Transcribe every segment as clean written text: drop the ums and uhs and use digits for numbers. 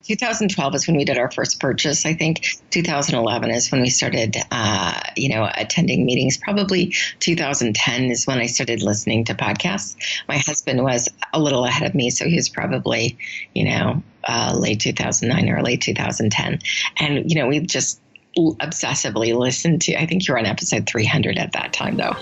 2012 is when we did our first purchase. I think 2011 is when we started, attending meetings. Probably 2010 is when I started listening to podcasts. My husband was a little ahead of me, so he was probably, late 2009 or late 2010. And, we just obsessively listened to, I think you were on episode 300 at that time, though.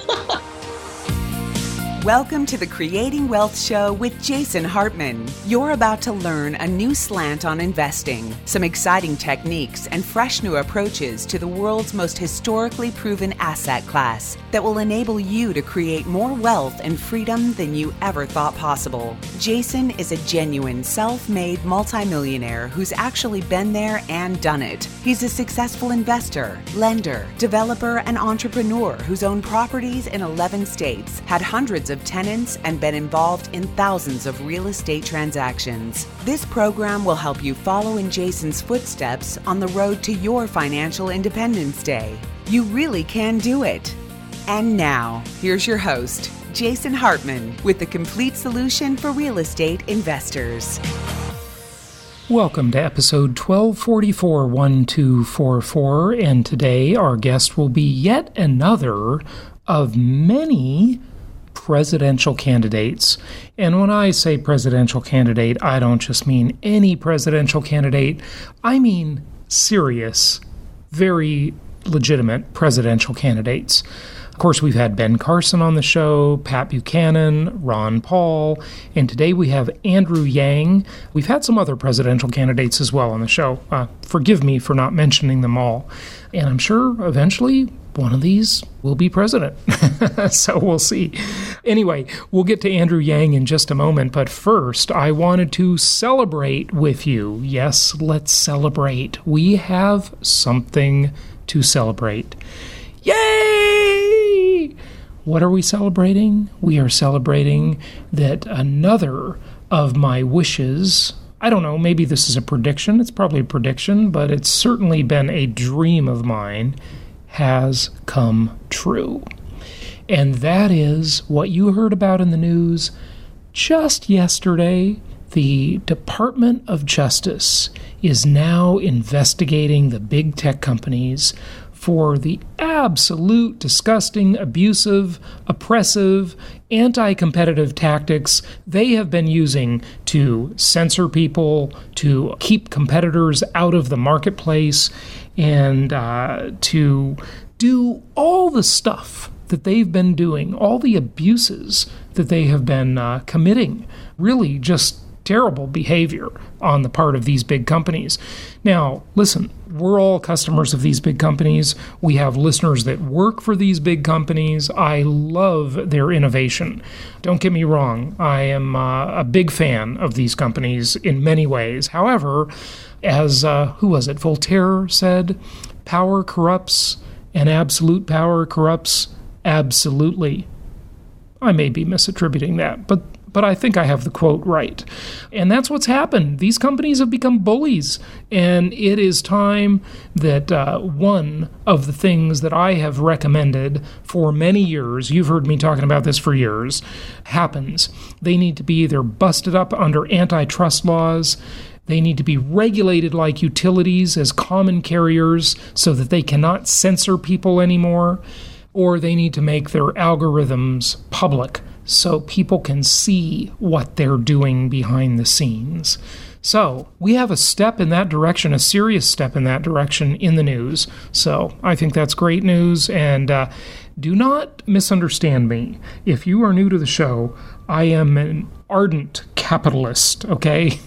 Welcome to the Creating Wealth Show with Jason Hartman. You're about to learn a new slant on investing, some exciting techniques, and fresh new approaches to the world's most historically proven asset class that will enable you to create more wealth and freedom than you ever thought possible. Jason is a genuine self-made multimillionaire who's actually been there and done it. He's a successful investor, lender, developer, and entrepreneur who's owned properties in 11 states, had hundreds of tenants, and been involved in thousands of real estate transactions. This program will help you follow in Jason's footsteps on the road to your financial independence day. You really can do it. And now, here's your host, Jason Hartman, with the complete solution for real estate investors. Welcome to episode 1244, and today our guest will be yet another of many presidential candidates. And when I say presidential candidate, I don't just mean any presidential candidate. I mean serious, very legitimate presidential candidates. Of course, we've had Ben Carson on the show, Pat Buchanan, Ron Paul, and today we have Andrew Yang. We've had some other presidential candidates as well on the show. Forgive me for not mentioning them all. And I'm sure eventually one of these will be president. So we'll see. Anyway, we'll get to Andrew Yang in just a moment, but first I wanted to celebrate with you. Yes, let's celebrate. We have something to celebrate. Yay! What are we celebrating? We are celebrating that another of my wishes, I don't know, maybe this is a prediction. It's probably a prediction, but it's certainly been a dream of mine, has come true. And that is what you heard about in the news just yesterday. The Department of Justice is now investigating the big tech companies for the absolute disgusting, abusive, oppressive, anti-competitive tactics they have been using to censor people, to keep competitors out of the marketplace, and to do all the stuff that they've been doing, all the abuses that they have been committing. Really just terrible behavior on the part of these big companies. Now, listen, we're all customers of these big companies. We have listeners that work for these big companies. I love their innovation. Don't get me wrong. I am a big fan of these companies in many ways. However, as, who was it? Voltaire said, power corrupts and absolute power corrupts absolutely. I may be misattributing that, but I think I have the quote right. And that's what's happened. These companies have become bullies, and it is time that one of the things that I have recommended for many years, you've heard me talking about this for years, happens. They need to be either busted up under antitrust laws, they need to be regulated like utilities as common carriers so that they cannot censor people anymore, or they need to make their algorithms public so people can see what they're doing behind the scenes. So we have a step in that direction, a serious step in that direction in the news. So I think that's great news. And do not misunderstand me. If you are new to the show, I am an ardent capitalist, okay?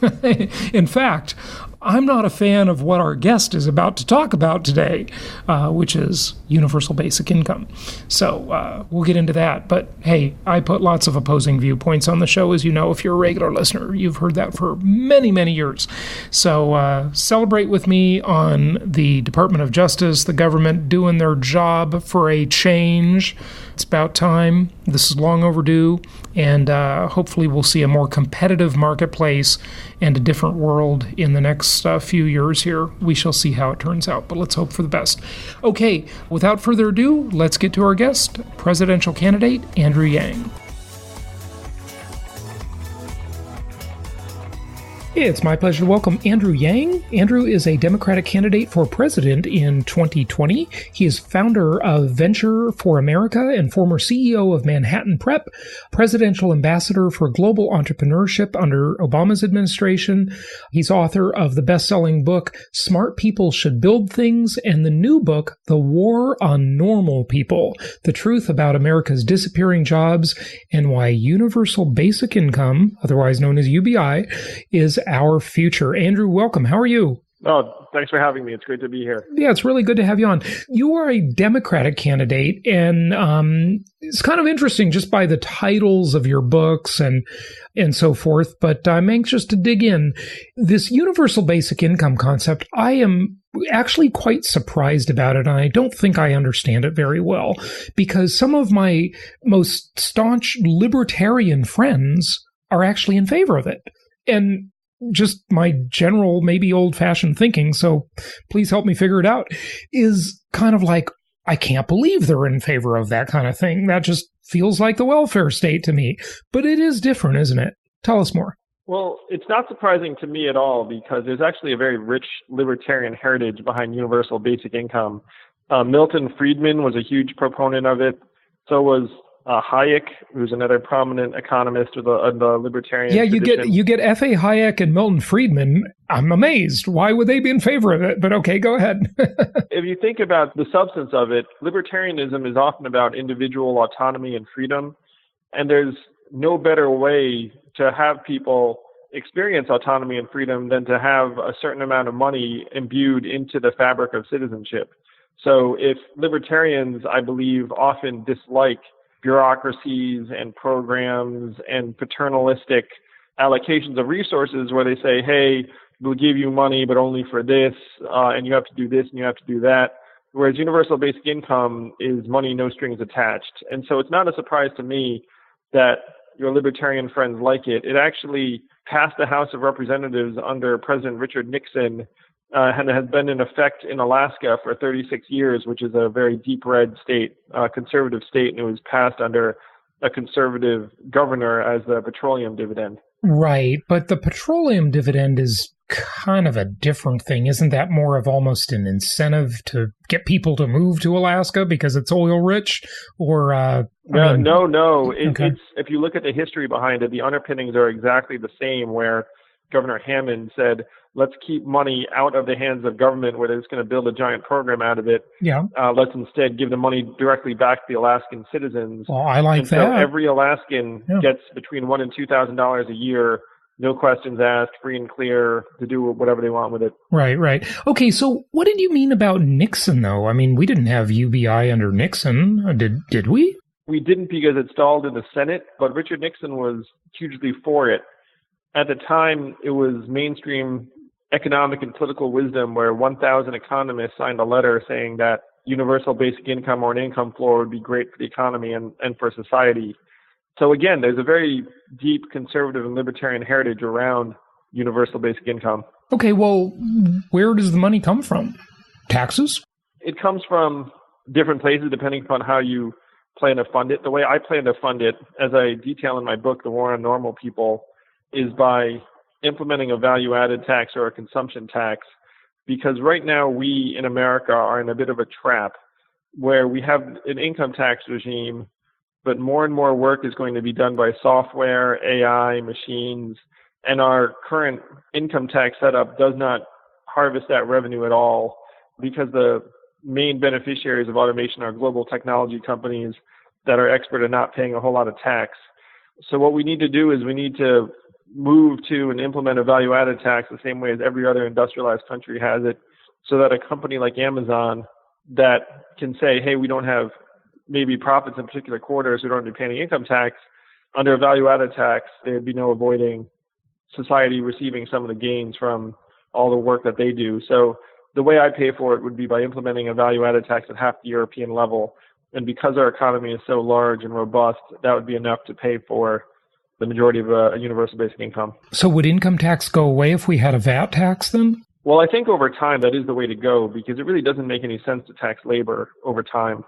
In fact, I'm not a fan of what our guest is about to talk about today, which is universal basic income. So we'll get into that. But hey, I put lots of opposing viewpoints on the show, as you know, if you're a regular listener. You've heard that for many, many years. So celebrate with me on the Department of Justice, the government doing their job for a change. It's about time. This is long overdue, and hopefully we'll see a more competitive marketplace and a different world in the next few years here. We shall see how it turns out, but let's hope for the best. Okay, without further ado, let's get to our guest, presidential candidate Andrew Yang. It's my pleasure to welcome Andrew Yang. Andrew is a Democratic candidate for president in 2020. He is founder of Venture for America and former CEO of Manhattan Prep, presidential ambassador for global entrepreneurship under Obama's administration. He's author of the best-selling book, Smart People Should Build Things, and the new book, The War on Normal People, The Truth About America's Disappearing Jobs and Why Universal Basic Income, otherwise known as UBI, is our future. Andrew, welcome. How are you? Oh, thanks for having me. It's great to be here. Yeah, it's really good to have you on. You are a Democratic candidate, and it's kind of interesting just by the titles of your books and so forth, but I'm anxious to dig in. This universal basic income concept, I am actually quite surprised about it, and I don't think I understand it very well, because some of my most staunch libertarian friends are actually in favor of it. And just my general, maybe old-fashioned thinking, so please help me figure it out, is kind of like, I can't believe they're in favor of that kind of thing. That just feels like the welfare state to me. But it is different, isn't it? Tell us more. Well, it's not surprising to me at all, because there's actually a very rich libertarian heritage behind universal basic income. Milton Friedman was a huge proponent of it. So was Hayek, who's another prominent economist of the libertarian tradition. you get F.A. Hayek and Milton Friedman. I'm amazed. Why would they be in favor of it? But okay, go ahead. If you think about the substance of it, libertarianism is often about individual autonomy and freedom. And there's no better way to have people experience autonomy and freedom than to have a certain amount of money imbued into the fabric of citizenship. So if libertarians, I believe, often dislike bureaucracies and programs and paternalistic allocations of resources where they say, hey, we'll give you money, but only for this, and you have to do this and you have to do that. Whereas universal basic income is money, no strings attached. And so it's not a surprise to me that your libertarian friends like it. It actually passed the House of Representatives under President Richard Nixon, and has been in effect in Alaska for 36 years, which is a very deep red state, conservative state, and it was passed under a conservative governor as the petroleum dividend. Right, but the petroleum dividend is kind of a different thing. Isn't that more of almost an incentive to get people to move to Alaska because it's oil rich? Or No. Okay. It's, if you look at the history behind it, the underpinnings are exactly the same, where Governor Hartman said, let's keep money out of the hands of government where they're just going to build a giant program out of it. Yeah. Let's instead give the money directly back to the Alaskan citizens. Well, I like that. So every Alaskan gets between $1,000 and $2,000 a year, no questions asked, free and clear, to do whatever they want with it. Right. Okay, so what did you mean about Nixon, though? I mean, we didn't have UBI under Nixon, did we? We didn't, because it stalled in the Senate, but Richard Nixon was hugely for it. At the time, it was mainstream economic and political wisdom, where 1,000 economists signed a letter saying that universal basic income or an income floor would be great for the economy and for society. So again, there's a very deep conservative and libertarian heritage around universal basic income. Okay, well, where does the money come from? Taxes? It comes from different places depending upon how you plan to fund it. The way I plan to fund it, as I detail in my book, The War on Normal People, is by implementing a value-added tax or a consumption tax, because right now we in America are in a bit of a trap where we have an income tax regime, but more and more work is going to be done by software, AI, machines, and our current income tax setup does not harvest that revenue at all, because the main beneficiaries of automation are global technology companies that are expert at not paying a whole lot of tax. So what we need to do is we need to move to and implement a value-added tax the same way as every other industrialized country has it, so that a company like Amazon that can say, hey, we don't have maybe profits in particular quarters, we don't have to pay any income tax, under a value-added tax, there'd be no avoiding society receiving some of the gains from all the work that they do. So the way I pay for it would be by implementing a value-added tax at half the European level. And because our economy is so large and robust, that would be enough to pay for the majority of a universal basic income. So would income tax go away if we had a VAT tax then? Well, I think over time that is the way to go, because it really doesn't make any sense to tax labor over time.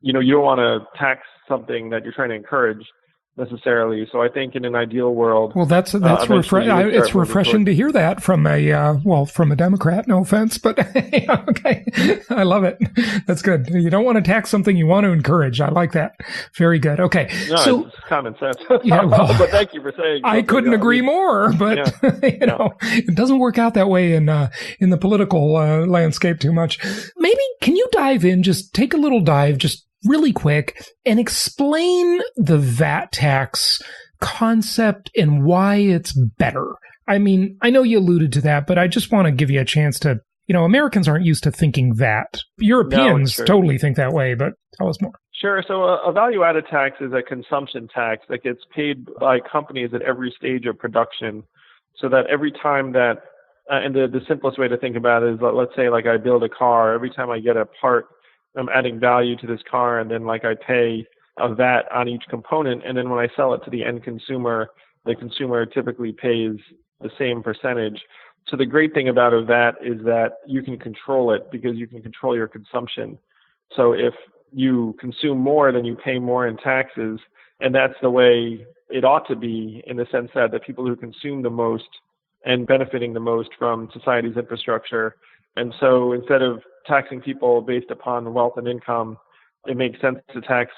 You know, you don't want to tax something that you're trying to encourage. necessarily. So I think in an ideal world, well, that's it's refreshing to hear that from a Democrat. No offense, but okay, I love it. That's good. You don't want to tax something you want to encourage. I like that. Very good. Okay, no, so it's common sense. Yeah, well, but thank you for saying. I couldn't agree more. But it doesn't work out that way in the political landscape too much. Maybe can you dive in? Just take a little dive, just really quick, and explain the VAT tax concept and why it's better. I mean, I know you alluded to that, but I just want to give you a chance to, Americans aren't used to thinking VAT. Europeans totally think that way, but tell us more. Sure. So a value-added tax is a consumption tax that gets paid by companies at every stage of production, so that every time that, and the simplest way to think about it is, let's say like I build a car, every time I get a part, I'm adding value to this car, and then like I pay a VAT on each component, and then when I sell it to the end consumer, the consumer typically pays the same percentage. So the great thing about a VAT is that you can control it because you can control your consumption. So if you consume more, then you pay more in taxes, and that's the way it ought to be, in the sense that the people who consume the most and benefiting the most from society's infrastructure. And so instead of taxing people based upon wealth and income, it makes sense to tax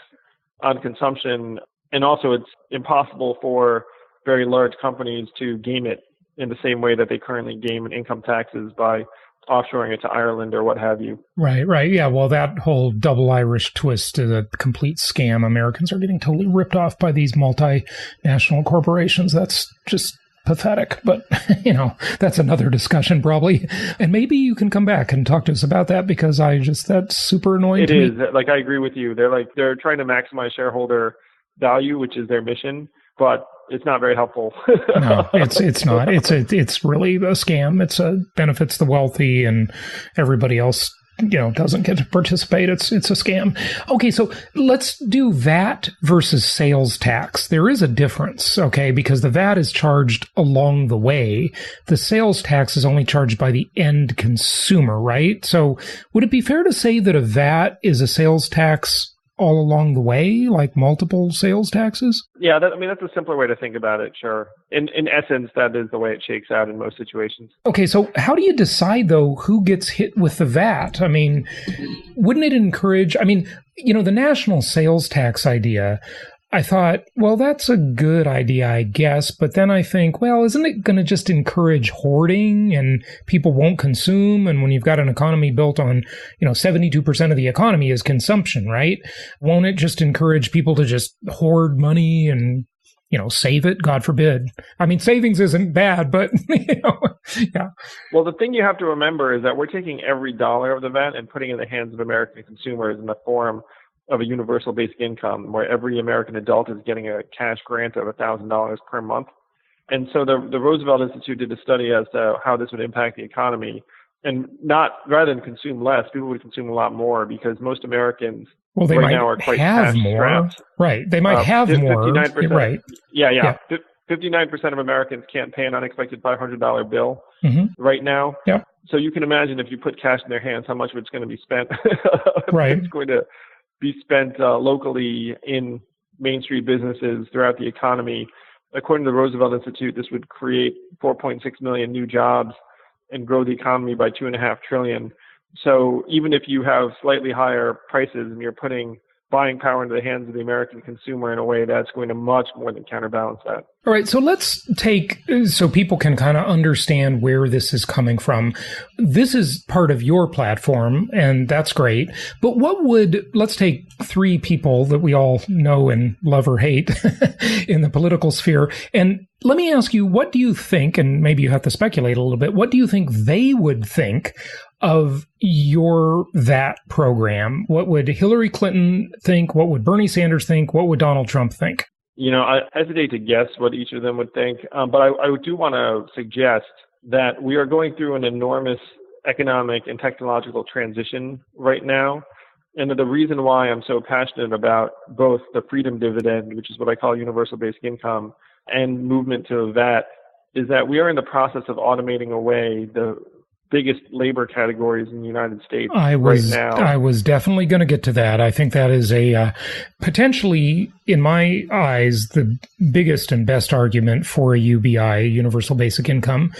on consumption. And also it's impossible for very large companies to game it in the same way that they currently game income taxes by offshoring it to Ireland or what have you. Right. Yeah, well, that whole double Irish twist is a complete scam. Americans are getting totally ripped off by these multinational corporations. That's just pathetic, but that's another discussion probably. And maybe you can come back and talk to us about that, because that's super annoying to me. It is. Like, I agree with you. They're trying to maximize shareholder value, which is their mission, but it's not very helpful. No, it's not. It's really a scam. It benefits the wealthy, and everybody else doesn't get to participate. It's a scam. Okay, so let's do VAT versus sales tax. There is a difference, okay, because the VAT is charged along the way. The sales tax is only charged by the end consumer, right? So would it be fair to say that a VAT is a sales tax all along the way, like multiple sales taxes? Yeah, that's a simpler way to think about it, sure. In essence, that is the way it shakes out in most situations. Okay, so how do you decide, though, who gets hit with the VAT? I mean, wouldn't it encourage, the national sales tax idea, I thought, well, that's a good idea, I guess. But then I think, well, isn't it going to just encourage hoarding, and people won't consume? And when you've got an economy built on, 72% of the economy is consumption, right? Won't it just encourage people to just hoard money and, save it? God forbid. I mean, savings isn't bad, but, yeah. Well, the thing you have to remember is that we're taking every dollar of the VAT and putting it in the hands of American consumers in the form of a universal basic income, where every American adult is getting a cash grant of $1,000 per month. And so the Roosevelt Institute did a study as to how this would impact the economy. And rather than consume less, people would consume a lot more, because most Americans now are quite cash-strapped. Right. They might have more. 59%. Right. Yeah. 59% of Americans can't pay an unexpected $500 bill right now. Yeah. So you can imagine, if you put cash in their hands, how much of it's going to be spent. Right. It's going to be spent locally in Main Street businesses throughout the economy. According to the Roosevelt Institute, this would create 4.6 million new jobs and grow the economy by $2.5 trillion. So even if you have slightly higher prices and you're putting buying power into the hands of the American consumer in a way that's going to much more than counterbalance that. All right, so so people can kind of understand where this is coming from. This is part of your platform, and that's great. But let's take three people that we all know and love or hate in the political sphere. And let me ask you, what do you think, and maybe you have to speculate a little bit, what do you think they would think of your VAT program? What would Hillary Clinton think? What would Bernie Sanders think? What would Donald Trump think? I hesitate to guess what each of them would think, but I do want to suggest that we are going through an enormous economic and technological transition right now. And the reason why I'm so passionate about both the freedom dividend, which is what I call universal basic income, and movement to VAT, is that we are in the process of automating away the biggest labor categories in the United States I right now. I was definitely going to get to that. I think that is a potentially, in my eyes, the biggest and best argument for a UBI, Universal Basic Income.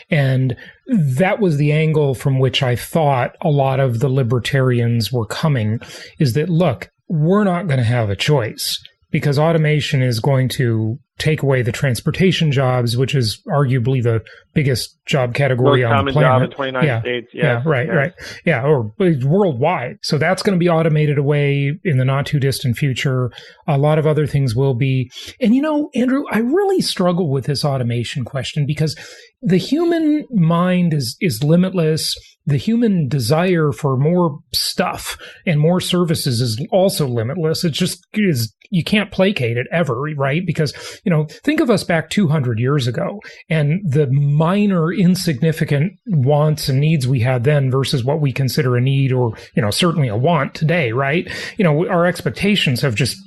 And that was the angle from which I thought a lot of the libertarians were coming, is that, look, we're not going to have a choice because automation is going to take away the transportation jobs, which is arguably the biggest job category on the planet. Job in 29 states. Yes. Right. Yeah, or worldwide. So that's going to be automated away in the not too distant future. A lot of other things will be. And Andrew, I really struggle with this automation question because the human mind is limitless. The human desire for more stuff and more services is also limitless. It just is, you can't placate it ever, right? Because, think of us back 200 years ago and the minor insignificant wants and needs we had then versus what we consider a need or, certainly a want today, right? Our expectations have just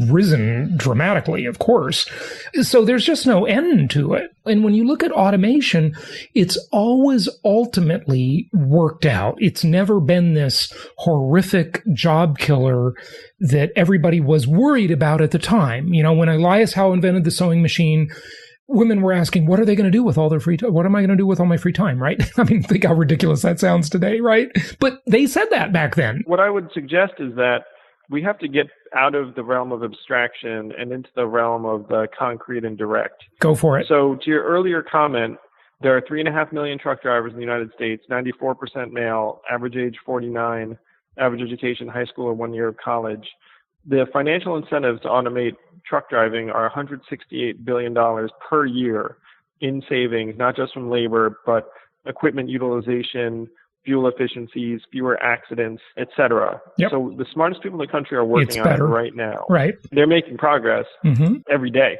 risen dramatically, of course. So there's just no end to it. And when you look at automation, it's always ultimately worked out. It's never been this horrific job killer that everybody was worried about at the time. When Elias Howe invented the sewing machine, women were asking, what are they going to do with all their free time? What am I going to do with all my free time, right? I mean, think how ridiculous that sounds today, right? But they said that back then. What I would suggest is that we have to get out of the realm of abstraction and into the realm of the concrete and direct. Go for it. So to your earlier comment, there are 3.5 million truck drivers in the United States, 94% male, average age 49, average education, high school or 1 year of college. The financial incentives to automate truck driving are $168 billion per year in savings, not just from labor, but equipment utilization, fuel efficiencies, fewer accidents, etc. Yep. So the smartest people in the country are working on it right now. Right. They're making progress every day.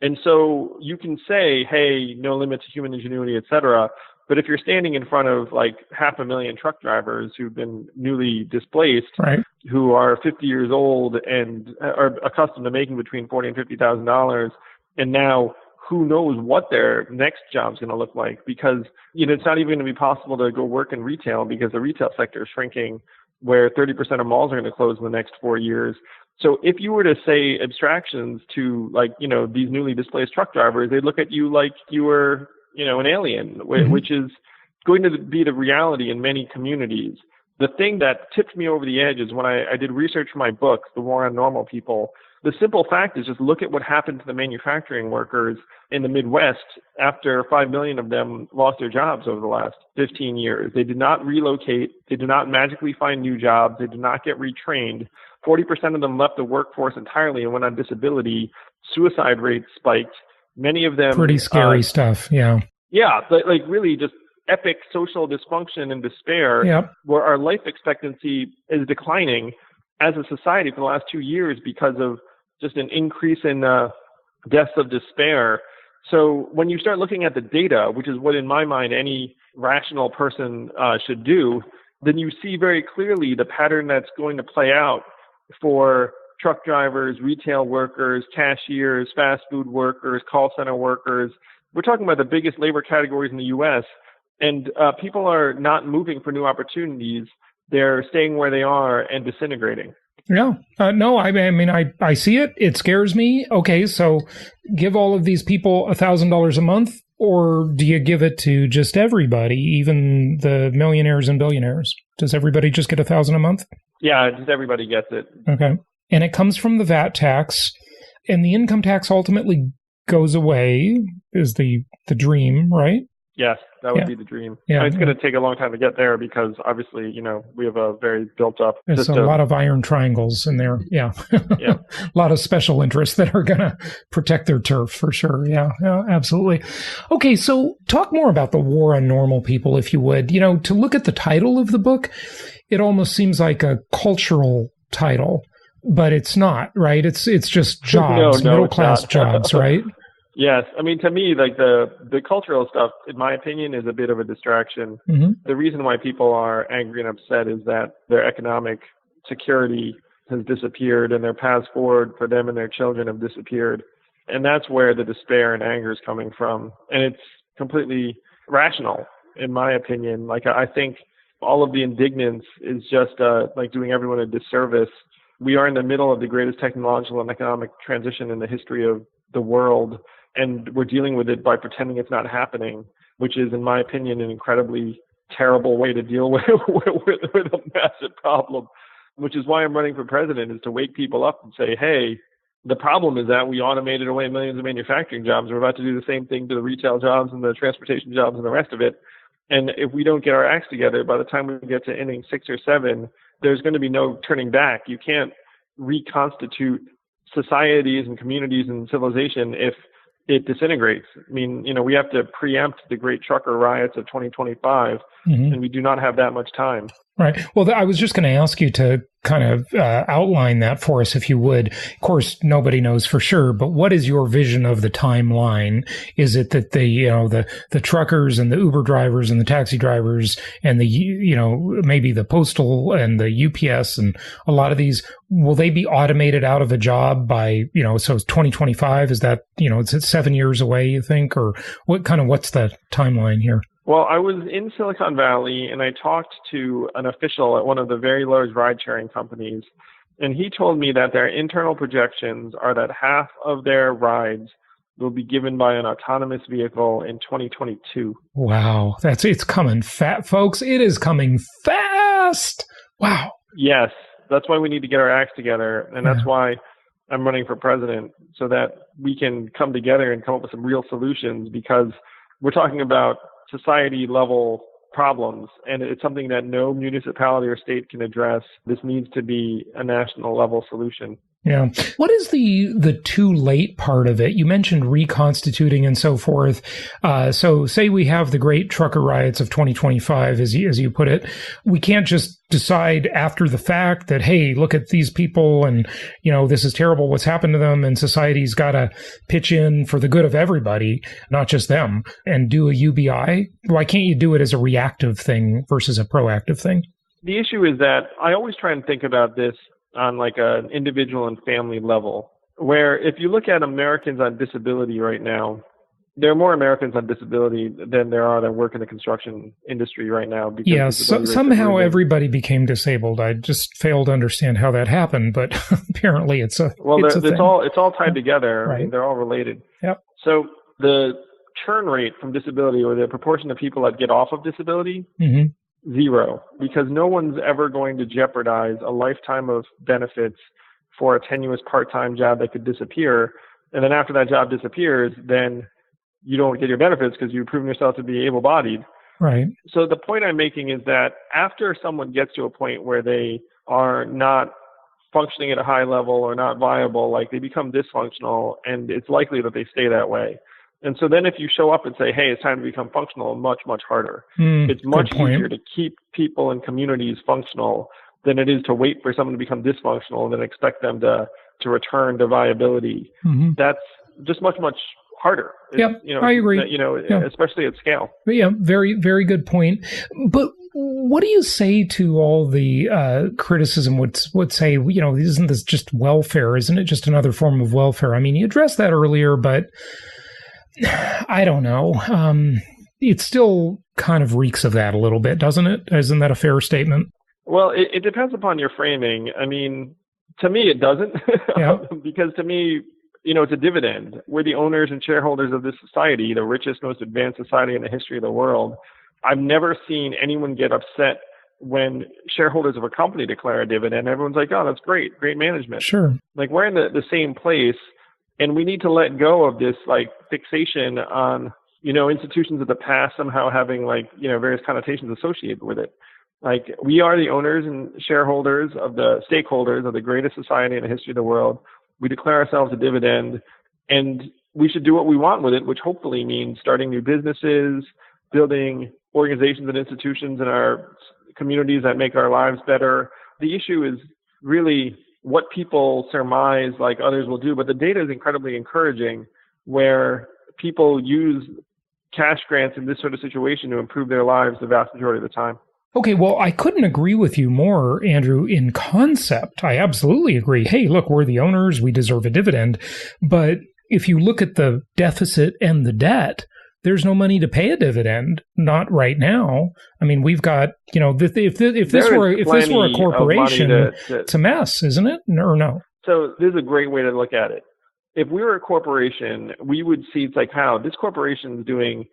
And so you can say, hey, no limit to human ingenuity, etc. But if you're standing in front of like 500,000 truck drivers who've been newly displaced, right, who are 50 years old and are accustomed to making between $40,000 and $50,000, and now who knows what their next job's going to look like, because it's not even going to be possible to go work in retail because the retail sector is shrinking, where 30% of malls are going to close in the next 4 years. So if you were to say abstractions to these newly displaced truck drivers, they'd look at you like you were an alien, which is going to be the reality in many communities. The thing that tipped me over the edge is when I did research for my book, The War on Normal People. The simple fact is just look at what happened to the manufacturing workers in the Midwest after 5 million of them lost their jobs over the last 15 years. They did not relocate. They did not magically find new jobs. They did not get retrained. 40% of them left the workforce entirely and went on disability. Suicide rates spiked. Many of them... Pretty scary stuff, yeah. Yeah, but really just epic social dysfunction and despair, where our life expectancy is declining as a society for the last 2 years because of just an increase in deaths of despair. So when you start looking at the data, which is what in my mind any rational person should do, then you see very clearly the pattern that's going to play out for truck drivers, retail workers, cashiers, fast food workers, call center workers. We're talking about the biggest labor categories in the U.S., and people are not moving for new opportunities. They're staying where they are and disintegrating. Yeah. No, I mean, I see it. It scares me. Okay, so give all of these people $1,000 a month, or do you give it to just everybody, even the millionaires and billionaires? Does everybody just get $1,000 a month? Yeah, just everybody gets it. Okay. And it comes from the VAT tax, and the income tax ultimately goes away, is the dream, right? Yes, that would be the dream. Yeah, it's going to take a long time to get there because obviously, we have a very built up There's system. A lot of iron triangles in there. Yeah. Yeah. A lot of special interests that are going to protect their turf for sure. Yeah, absolutely. Okay, so talk more about the war on normal people, if you would. To look at the title of the book, it almost seems like a cultural title, but it's not, right? It's just jobs, middle-class jobs, right? Yes. I mean, to me, like the cultural stuff, in my opinion, is a bit of a distraction. Mm-hmm. The reason why people are angry and upset is that their economic security has disappeared and their paths forward for them and their children have disappeared. And that's where the despair and anger is coming from. And it's completely rational. in my opinion. Like, I think all of the indignance is just like doing everyone a disservice. We are in the middle of the greatest technological and economic transition in the history of the world, and we're dealing with it by pretending it's not happening, which is, in my opinion, an incredibly terrible way to deal with a massive problem, which is why I'm running for president, is to wake people up and say, hey, the problem is that we automated away millions of manufacturing jobs. We're about to do the same thing to the retail jobs and the transportation jobs and the rest of it. And if we don't get our acts together, by the time we get to inning 6 or 7, there's going to be no turning back. You can't reconstitute societies and communities and civilization if it disintegrates. I mean, we have to preempt the great trucker riots of 2025, and we do not have that much time. Right. Well, I was just going to ask you to kind of outline that for us, if you would. Of course, nobody knows for sure, but what is your vision of the timeline? Is it that the truckers and the Uber drivers and the taxi drivers and maybe the postal and the UPS and a lot of these, will they be automated out of a job by, so 2025? Is that, is it 7 years away, you think? Or what's the timeline here? Well, I was in Silicon Valley and I talked to an official at one of the very large ride-sharing companies, and he told me that their internal projections are that half of their rides will be given by an autonomous vehicle in 2022. Wow. It's coming fast, folks. It is coming fast. Wow. Yes. That's why we need to get our acts together. And that's why I'm running for president, so that we can come together and come up with some real solutions, because we're talking about society level problems, and it's something that no municipality or state can address. This needs to be a national level solution. Yeah. What is the too late part of it? You mentioned reconstituting and so forth. So say we have the great trucker riots of 2025, as you put it. We can't just decide after the fact that, hey, look at these people and, this is terrible what's happened to them, and society's got to pitch in for the good of everybody, not just them, and do a UBI. Why can't you do it as a reactive thing versus a proactive thing? The issue is that I always try and think about this on like an individual and family level, where if you look at Americans on disability right now, there are more Americans on disability than there are that work in the construction industry right now. Yeah, somehow everybody became disabled. I just fail to understand how that happened, but apparently it's a thing. It's all tied together. Right. I mean, they're all related. Yep. So the churn rate from disability, or the proportion of people that get off of disability, 0, because no one's ever going to jeopardize a lifetime of benefits for a tenuous part-time job that could disappear. And then after that job disappears, then you don't get your benefits because you've proven yourself to be able-bodied. Right. So the point I'm making is that after someone gets to a point where they are not functioning at a high level or not viable, like they become dysfunctional, and it's likely that they stay that way. And so then if you show up and say, hey, it's time to become functional, much, much harder. It's much easier to keep people and communities functional than it is to wait for someone to become dysfunctional and then expect them to return to viability. That's just much, much harder. I agree. Especially at scale. Yeah, very, very good point. But what do you say to all the criticism would say, isn't this just welfare? Isn't it just another form of welfare? I mean, you addressed that earlier, but I don't know. It still kind of reeks of that a little bit, doesn't it? Isn't that a fair statement? Well, it depends upon your framing. I mean, to me, it doesn't. Because to me, it's a dividend. We're the owners and shareholders of this society, the richest, most advanced society in the history of the world. I've never seen anyone get upset when shareholders of a company declare a dividend. Everyone's like, oh, that's great management. Sure. Like, we're in the same place. And we need to let go of this fixation on, institutions of the past somehow having various connotations associated with it. Like, we are the owners and shareholders of the stakeholders of the greatest society in the history of the world. We declare ourselves a dividend, and we should do what we want with it, which hopefully means starting new businesses, building organizations and institutions in our communities that make our lives better. The issue is really what people surmise like others will do, but the data is incredibly encouraging, where people use cash grants in this sort of situation to improve their lives the vast majority of the time. Okay, well, I couldn't agree with you more, Andrew, in concept. I absolutely agree. Hey, look, we're the owners, we deserve a dividend. But if you look at the deficit and the debt, there's no money to pay a dividend. Not right now. I mean, we've got, if this were a corporation, it's a mess, isn't it? Or no? So this is a great way to look at it. If we were a corporation, we would see it's like how this corporation is doing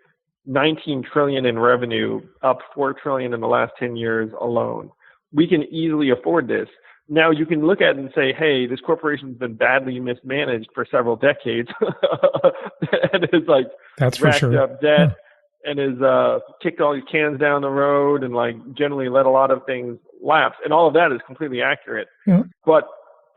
19 trillion in revenue, up 4 trillion in the last 10 years alone. We can easily afford this. Now you can look at it and say, hey, this corporation's been badly mismanaged for several decades and is like that's for racked sure. up debt and has kicked all these cans down the road and like generally let a lot of things lapse. And all of that is completely accurate. Yeah. But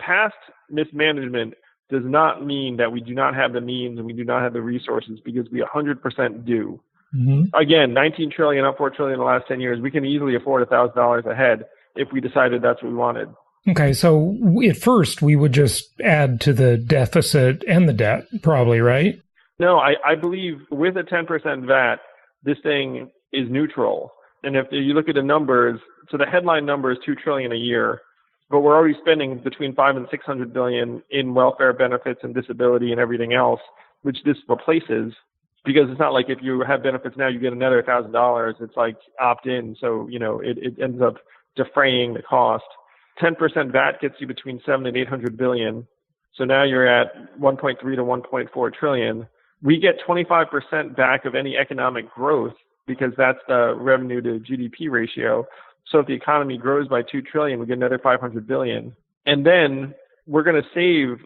past mismanagement does not mean that we do not have the means and we do not have the resources, because we 100% do. Mm-hmm. Again, 19 trillion, up 4 trillion in the last 10 years. We can easily afford $1,000 a head if we decided that's what we wanted. Okay, so at first we would just add to the deficit and the debt, probably, right? No, I believe with a 10% VAT, this thing is neutral. And if you look at the numbers, so the headline number is 2 trillion a year, but we're already spending between 5 and 600 billion in welfare benefits and disability and everything else, which this replaces. Because it's not like if you have benefits now, you get another $1,000. It's like opt in. So, it ends up defraying the cost. 10% VAT gets you between 7 and 800 billion. So now you're at 1.3 to 1.4 trillion. We get 25% back of any economic growth because that's the revenue to GDP ratio. So if the economy grows by 2 trillion, we get another 500 billion. And then we're going to save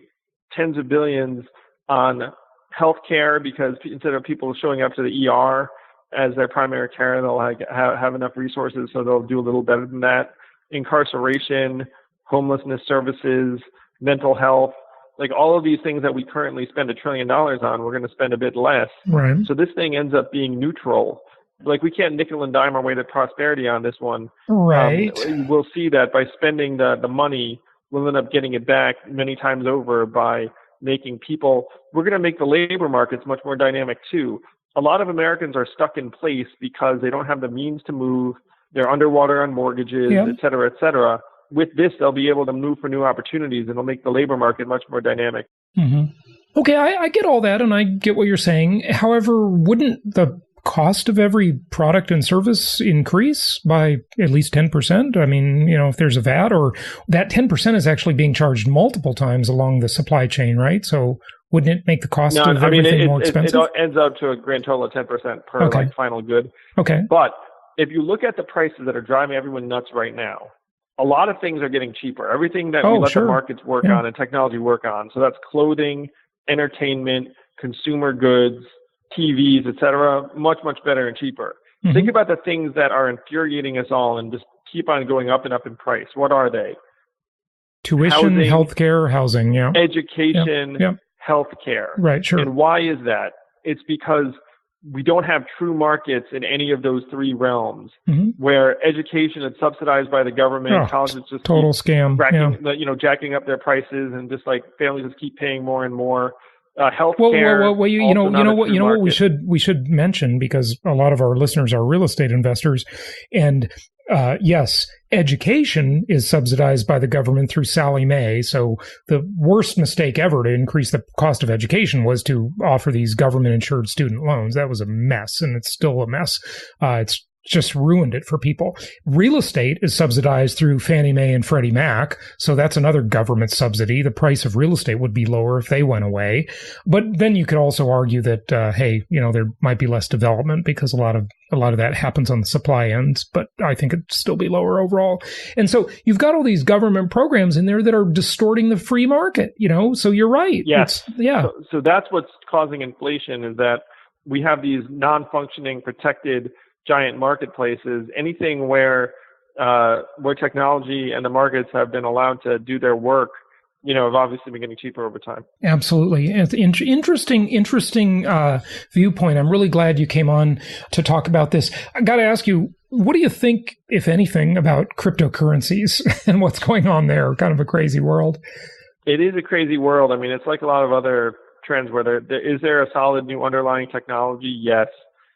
tens of billions on healthcare, because instead of people showing up to the ER as their primary care, they'll have enough resources, so they'll do a little better than that. Incarceration, homelessness services, mental health, like all of these things that we currently spend $1 trillion on, we're going to spend a bit less. Right. So this thing ends up being neutral. Like we can't nickel and dime our way to prosperity on this one. Right. We'll see that by spending the money, we'll end up getting it back many times over by making people, we're going to make the labor markets much more dynamic too. A lot of Americans are stuck in place because they don't have the means to move. They're underwater on mortgages, et cetera, et cetera. With this, they'll be able to move for new opportunities, and it'll make the labor market much more dynamic. Mm-hmm. Okay, I get all that, and I get what you're saying. However, wouldn't the cost of every product and service increase by at least 10%? I mean, if there's a VAT, or that 10% is actually being charged multiple times along the supply chain, right? So wouldn't it make the cost of everything more expensive? It ends up to a grand total of 10% per final good. Okay. But if you look at the prices that are driving everyone nuts right now, a lot of things are getting cheaper. Everything that we let the markets work on and technology work on. So that's clothing, entertainment, consumer goods, TVs, et cetera, much, much better and cheaper. Mm-hmm. Think about the things that are infuriating us all and just keep on going up and up in price. What are they? Tuition, healthcare, housing, education, healthcare. Right, sure. And why is that? It's because we don't have true markets in any of those three realms, where education is subsidized by the government, colleges just total scam, jacking up their prices, and just like families just keep paying more and more. Healthcare. Well, you know what we should mention, because a lot of our listeners are real estate investors, and yes, education is subsidized by the government through Sallie Mae. So the worst mistake ever to increase the cost of education was to offer these government-insured student loans. That was a mess, and it's still a mess. It's just ruined it for people. Real estate is subsidized through Fannie Mae and Freddie Mac, so that's another government subsidy. The price of real estate would be lower if they went away. But then you could also argue that, there might be less development because a lot of that happens on the supply ends, but I think it'd still be lower overall. And so you've got all these government programs in there that are distorting the free market, so you're right. Yes. So that's what's causing inflation, is that we have these non-functioning, protected giant marketplaces. Anything where technology and the markets have been allowed to do their work, have obviously been getting cheaper over time. Absolutely. It's interesting viewpoint. I'm really glad you came on to talk about this. I got to ask you, what do you think, if anything, about cryptocurrencies and what's going on there? Kind of a crazy world. It is a crazy world. I mean, it's like a lot of other trends where is there a solid new underlying technology? Yes.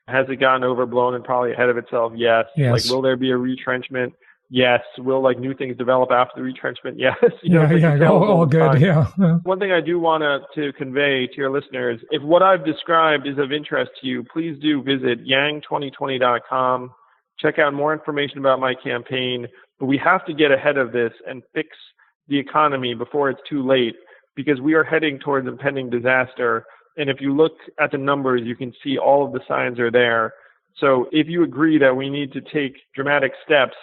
Has it gotten overblown and probably ahead of itself? Yes. Like, will there be a retrenchment? Yes. Will like new things develop after the retrenchment? Yes. All good. Yeah. One thing I do want to convey to your listeners, if what I've described is of interest to you, please do visit yang2020.com. Check out more information about my campaign. But we have to get ahead of this and fix the economy before it's too late, because we are heading towards impending disaster. And if you look at the numbers, you can see all of the signs are there. So if you agree that we need to take dramatic steps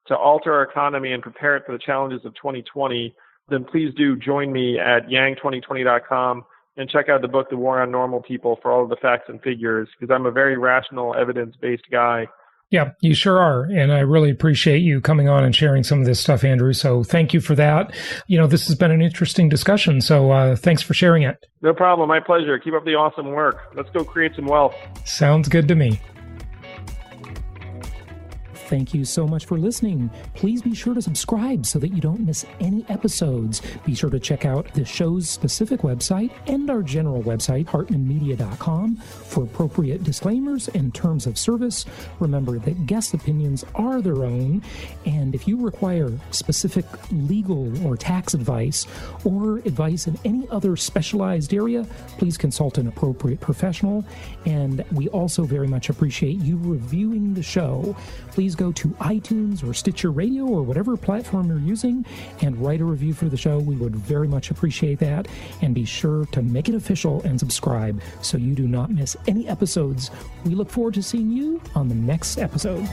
to alter our economy and prepare it for the challenges of 2020, then please do join me at yang2020.com and check out the book, The War on Normal People, for all of the facts and figures, because I'm a very rational, evidence-based guy. Yeah, you sure are. And I really appreciate you coming on and sharing some of this stuff, Andrew. So thank you for that. This has been an interesting discussion. So thanks for sharing it. No problem. My pleasure. Keep up the awesome work. Let's go create some wealth. Sounds good to me. Thank you so much for listening. Please be sure to subscribe so that you don't miss any episodes. Be sure to check out the show's specific website and our general website, hartmanmedia.com, for appropriate disclaimers and terms of service. Remember that guest opinions are their own, and if you require specific legal or tax advice or advice in any other specialized area, please consult an appropriate professional. And we also very much appreciate you reviewing the show. Please go to iTunes or Stitcher Radio or whatever platform you're using and write a review for the show. We would very much appreciate that. And be sure to make it official and subscribe so you do not miss any episodes. We look forward to seeing you on the next episode.